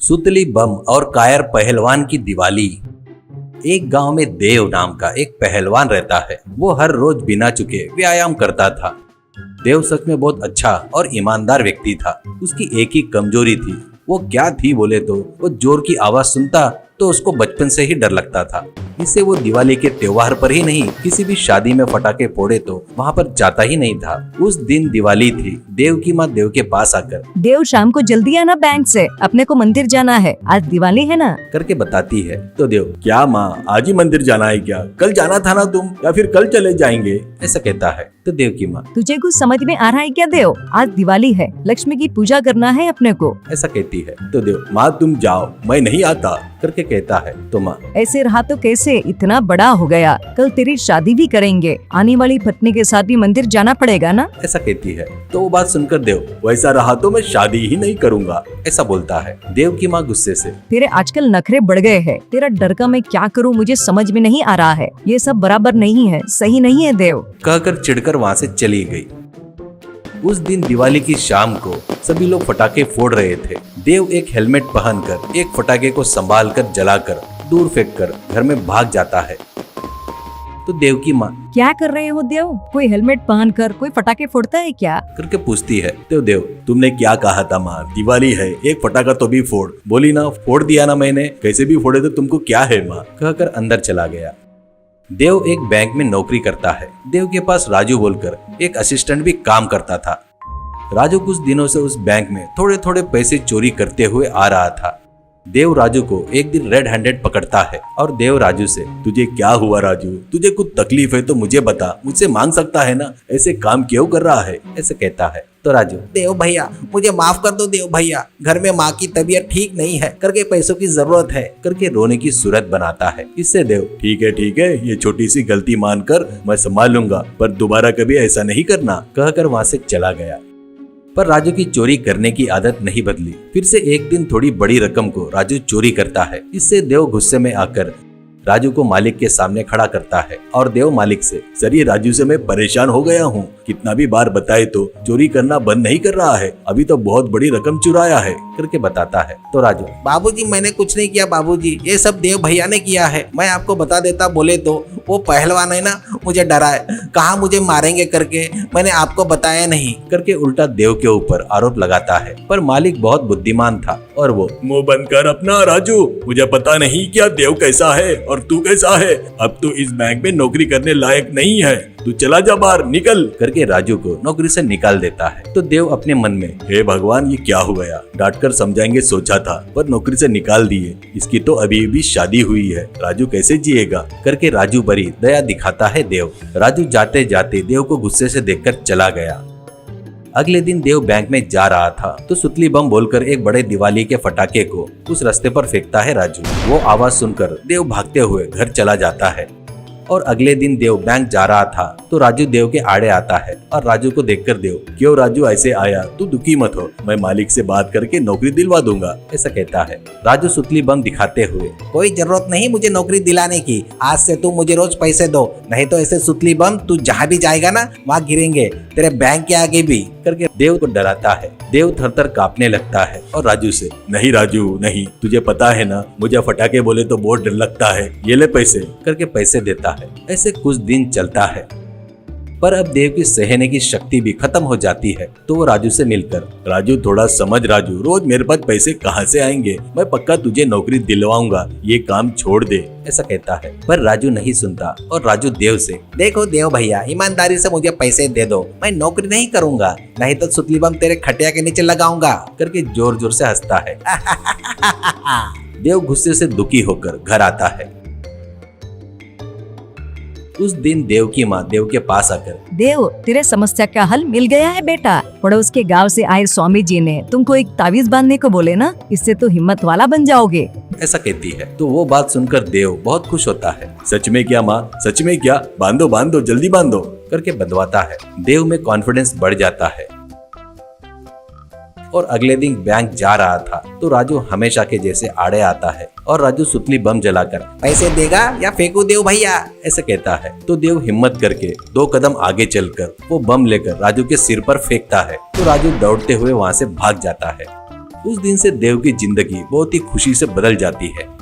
सुतली बम और कायर पहलवान की दिवाली। एक गांव में देव नाम का एक पहलवान रहता है। वो हर रोज बिना चुके व्यायाम करता था। देव सच में बहुत अच्छा और ईमानदार व्यक्ति था। उसकी एक ही कमजोरी थी। वो क्या थी बोले तो वो जोर की आवाज सुनता तो उसको बचपन से ही डर लगता था। इससे वो दिवाली के त्योहार पर ही नहीं, किसी भी शादी में पटाखे फोड़े तो वहाँ पर जाता ही नहीं था। उस दिन दिवाली थी। देव की माँ देव के पास आकर, देव शाम को जल्दी आना बैंक से, अपने को मंदिर जाना है, आज दिवाली है ना, करके बताती है। तो देव, क्या माँ आज ही मंदिर जाना है क्या? कल जाना था ना तुम, या फिर कल चले जाएंगे, ऐसा कहता है। तो देव की माँ, तुझे कुछ समझ में आ रहा है क्या देव? आज दिवाली है, लक्ष्मी की पूजा करना है अपने को, ऐसा कहती है। तो देव, माँ तुम जाओ, मैं नहीं आता, करके कहता है। तो माँ, ऐसे रहा तो कैसे, इतना बड़ा हो गया, कल तेरी शादी भी करेंगे, आने वाली पत्नी के साथ भी मंदिर जाना पड़ेगा ना, ऐसा कहती है। तो वो बात सुनकर देव, वैसा रहा तो मैं शादी ही नहीं करूँगा, ऐसा बोलता है। देव की माँ गुस्से से, तेरे आजकल नखरे बढ़ गए हैं, तेरा डर का मैं क्या करूँ मुझे समझ में नहीं आ रहा है, ये सब बराबर नहीं है, सही नहीं है देव, कहकर चिढ़कर वहाँ से चली गई। उस दिन दिवाली की शाम को सभी लोग पटाखे फोड़ रहे थे। देव एक हेलमेट पहनकर एक पटाखे को संभालकर जलाकर दूर फेंककर घर में भाग जाता है। तो देव की माँ, क्या कर रहे हो देव? कोई हेलमेट पहनकर कोई पटाखे फोड़ता है क्या, करके पूछती है। तो देव, तुमने क्या कहा था माँ, दिवाली है, एक पटाखा तो भी फोड़। बोली ना, फोड़ दिया ना मैंने, कैसे भी फोड़े तो तुमको क्या है माँ, कहकर अंदर चला गया। देव एक बैंक में नौकरी करता है। देव के पास राजू बोलकर एक असिस्टेंट भी काम करता था। राजू कुछ दिनों से उस बैंक में थोड़े थोड़े पैसे चोरी करते हुए आ रहा था। देव राजू को एक दिन रेड हैंडेड पकड़ता है और देव राजू से, तुझे क्या हुआ राजू, तुझे कुछ तकलीफ है तो मुझे बता, मुझसे मांग सकता है ना, ऐसे काम क्यों कर रहा है, ऐसे कहता है। तो राजू, देव भैया मुझे माफ कर दो देव भैया, घर में माँ की तबीयत ठीक नहीं है करके पैसों की जरूरत है, करके रोने की सूरत बनाता है। इससे देव, ठीक है, ये छोटी सी गलती मानकर मैं संभाल लूंगा, पर दोबारा कभी ऐसा नहीं करना, कहकर वहाँ से चला गया। पर राजू की चोरी करने की आदत नहीं बदली। फिर से एक दिन थोड़ी बड़ी रकम को राजू चोरी करता है। इससे देव गुस्से में आकर राजू को मालिक के सामने खड़ा करता है और देव मालिक से, सर ये राजू से मैं परेशान हो गया हूँ, कितना भी बार बताए तो चोरी करना बंद नहीं कर रहा है, अभी तो बहुत बड़ी रकम चुराया है, करके बताता है। तो राजू, बाबूजी मैंने कुछ नहीं किया बाबूजी, ये सब देव भैया ने किया है, मैं आपको बता देता बोले तो वो पहलवान है ना, मुझे डराए, कहा मुझे मारेंगे करके, मैंने आपको बताया नहीं, करके उल्टा देव के ऊपर आरोप लगाता है। पर मालिक बहुत बुद्धिमान था और वो, मुंह बंद कर अपना राजू, मुझे पता नहीं क्या देव कैसा है और तू कैसा है, अब तू इस बैंक में नौकरी करने लायक नहीं है, तू चला जा बाहर, निकल, करके राजू को नौकरी से निकाल देता है। तो देव अपने मन में, हे भगवान ये क्या हो गया, डांटकर समझाएंगे सोचा था पर नौकरी से निकाल दिए, इसकी तो अभी भी शादी हुई है, राजू कैसे जिएगा, करके राजू बड़ी दया दिखाता है देव। राजू जाते जाते देव को गुस्से से देखकर चला गया। अगले दिन देव बैंक में जा रहा था तो सुतली बम बोलकर एक बड़े दिवाली के पटाखे को उस रास्ते पर फेंकता है राजू। वो आवाज सुनकर देव भागते हुए घर चला जाता है। और अगले दिन देव बैंक जा रहा था तो राजू देव के आड़े आता है और राजू को देखकर देव, क्यों राजू ऐसे आया, तू दुखी मत हो, मैं मालिक से बात करके नौकरी दिलवा दूंगा, ऐसा कहता है। राजू सुतली बम दिखाते हुए, कोई जरूरत नहीं मुझे नौकरी दिलाने की, आज से तू मुझे रोज पैसे दो, नहीं तो ऐसे सुतली बम तू जहाँ भी जाएगा ना वहाँ गिरेंगे, तेरे बैंक के आगे भी, करके देव को डराता है। देव थर-थर कांपने लगता है और राजू से, नहीं राजू नहीं, तुझे पता है ना मुझे फटाके बोले तो बहुत डर लगता है, ये ले पैसे, करके पैसे देता है। ऐसे कुछ दिन चलता है पर अब देव की सहने की शक्ति भी खत्म हो जाती है। तो वो राजू से मिलकर, राजू थोड़ा समझ राजू, रोज मेरे पास पैसे कहाँ से आएंगे, मैं पक्का तुझे नौकरी दिलवाऊंगा, ये काम छोड़ दे, ऐसा कहता है। पर राजू नहीं सुनता और राजू देव से, देखो देव भैया ईमानदारी से मुझे पैसे दे दो, मैं नौकरी नहीं करूंगा, नहीं तो सुतली बम तेरे खटिया के नीचे लगाऊंगा, करके जोर जोर से हंसता है। देव गुस्से से दुखी होकर घर आता है। उस दिन देव की माँ देव के पास आकर, देव तेरे समस्या का हल मिल गया है बेटा, पड़ोस के गांव से आए स्वामी जी ने तुमको एक तावीज बांधने को बोले ना, इससे तो हिम्मत वाला बन जाओगे, ऐसा कहती है। तो वो बात सुनकर देव बहुत खुश होता है। सच में क्या माँ, सच में क्या, बांधो बांधो जल्दी बांधो, करके बंधवाता है। देव में कॉन्फिडेंस बढ़ जाता है। और अगले दिन बैंक जा रहा था तो राजू हमेशा के जैसे आड़े आता है और राजू सुतली बम जलाकर, पैसे देगा या फेंकू देव भैया, ऐसे कहता है। तो देव हिम्मत करके 2 कदम आगे चलकर वो बम लेकर राजू के सिर पर फेंकता है तो राजू दौड़ते हुए वहाँ से भाग जाता है। उस दिन से देव की जिंदगी बहुत ही खुशी से बदल जाती है।